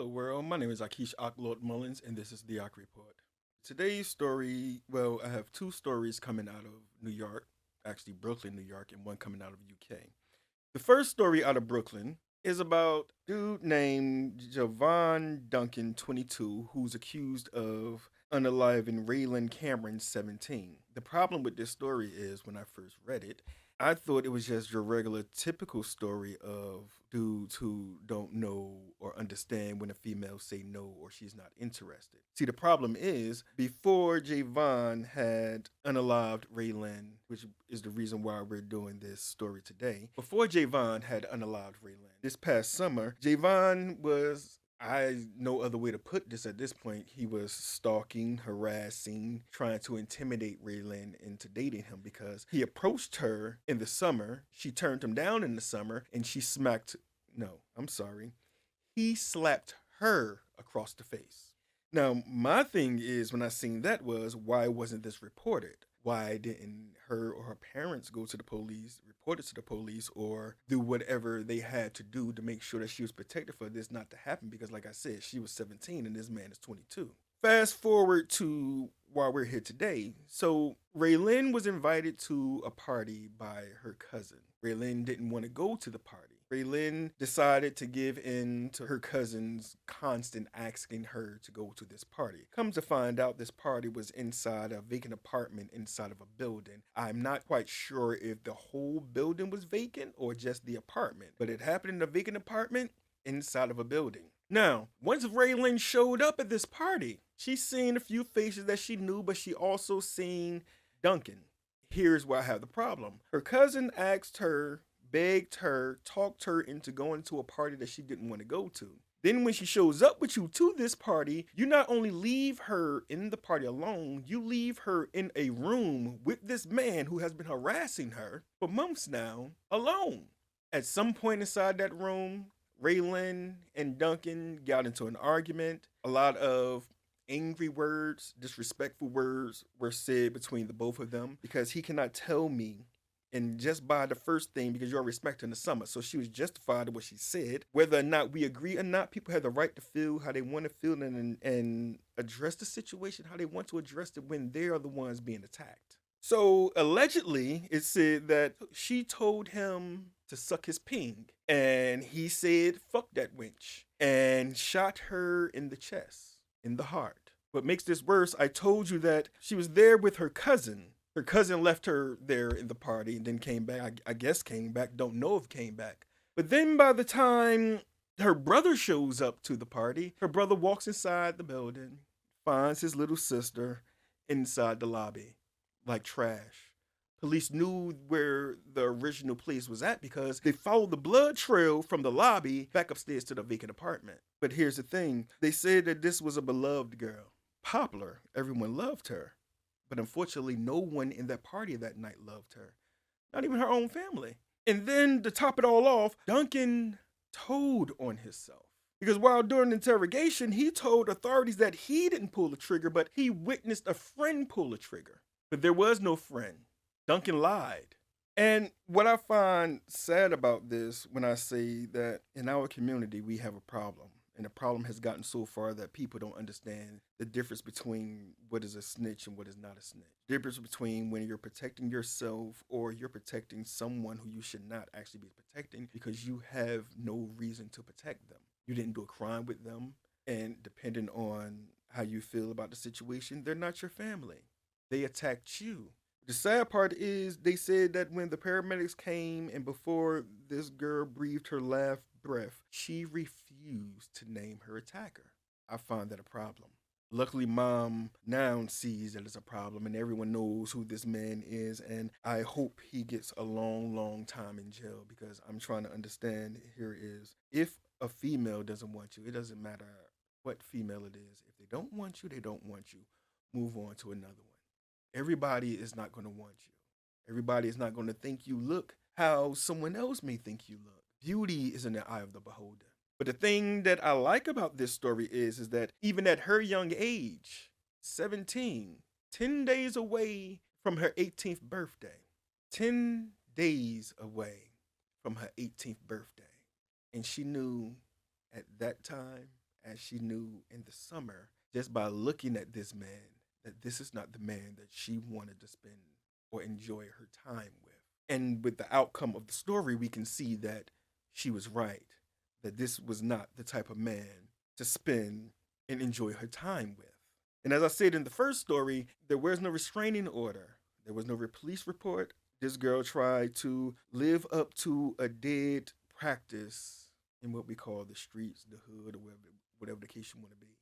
Hello world, my name is Akish Lord Mullins and this is the Ak Report. Today's story, well, I have two stories coming out of New York, actually Brooklyn, New York, and one coming out of UK. The first story out of Brooklyn is about a dude named Javone Duncan, 22, who's accused of unaliving Raelynn Cameron, 17. The problem with this story is when I first read it, I thought it was just your regular typical story of dudes who don't know or understand when a female say no or she's not interested. See, the problem is before Javon had unalived Raelynn, which is the reason why we're doing this story today. Before Javon had unalived Raelynn, this past summer, Javon was no other way to put this at this point. He was stalking, harassing, trying to intimidate Raelynn into dating him because he approached her in the summer. She turned him down in the summer and he slapped her across the face. Now, my thing is when I seen that was why wasn't this reported? Why didn't her or her parents go to the police, report it to the police, or do whatever they had to do to make sure that she was protected for this not to happen? Because like I said, she was 17 and this man is 22. Fast forward to why we're here today. So Raelynn was invited to a party by her cousin. Raelynn didn't want to go to the party. Raelynn decided to give in to her cousin's constant asking her to go to this party. Comes to find out, this party was inside a vacant apartment inside of a building. I'm not quite sure if the whole building was vacant or just the apartment, but it happened in a vacant apartment inside of a building. Now, once Raelynn showed up at this party, she seen a few faces that she knew, but she also seen Duncan. Here's where I have the problem. Her cousin asked her, begged her, talked her into going to a party that she didn't want to go to. Then when she shows up with you to this party, you not only leave her in the party alone, you leave her in a room with this man who has been harassing her for months now, alone. At some point inside that room, Raelynn and Duncan got into an argument. A lot of angry words, disrespectful words were said between the both of them because he cannot tell me. And just by the first thing, because you're respecting the summer. So she was justified in what she said. Whether or not we agree or not, people have the right to feel how they want to feel and address the situation how they want to address it when they are the ones being attacked. So allegedly, it said that she told him to suck his ping. And he said, fuck that wench. And shot her in the chest, in the heart. What makes this worse, I told you that she was there with her cousin. Her cousin left her there in the party and then came back. I guess came back. Don't know if came back. But then by the time her brother shows up to the party, her brother walks inside the building, finds his little sister inside the lobby, like trash. Police knew where the original place was at because they followed the blood trail from the lobby back upstairs to the vacant apartment. But here's the thing. They said that this was a beloved girl. Popular. Everyone loved her. But unfortunately, no one in that party that night loved her. Not even her own family. And then to top it all off, Duncan told on himself. Because while during interrogation, he told authorities that he didn't pull the trigger, but he witnessed a friend pull the trigger. But there was no friend. Duncan lied. And what I find sad about this when I say that in our community, we have a problem. And the problem has gotten so far that people don't understand the difference between what is a snitch and what is not a snitch. The difference between when you're protecting yourself or you're protecting someone who you should not actually be protecting because you have no reason to protect them. You didn't do a crime with them. And depending on how you feel about the situation, they're not your family. They attacked you. The sad part is they said that when the paramedics came and before this girl breathed her last breath, she refused to name her attacker. I find that a problem. Luckily, mom now sees that it's a problem and everyone knows who this man is, and I hope he gets a long, long time in jail because I'm trying to understand here is if a female doesn't want you, it doesn't matter what female it is. If they don't want you, they don't want you. Move on to another one. Everybody is not going to want you. Everybody is not going to think you look how someone else may think you look. Beauty is in the eye of the beholder. But the thing that I like about this story is that even at her young age, 17, 10 days away from her 18th birthday, 10 days away from her 18th birthday, and she knew at that time, as she knew in the summer, just by looking at this man, that this is not the man that she wanted to spend or enjoy her time with. And with the outcome of the story, we can see that she was right, that this was not the type of man to spend and enjoy her time with. And as I said in the first story, there was no restraining order, there was no police report. This girl tried to live up to a dead practice in what we call the streets, the hood, or whatever the case you want to be.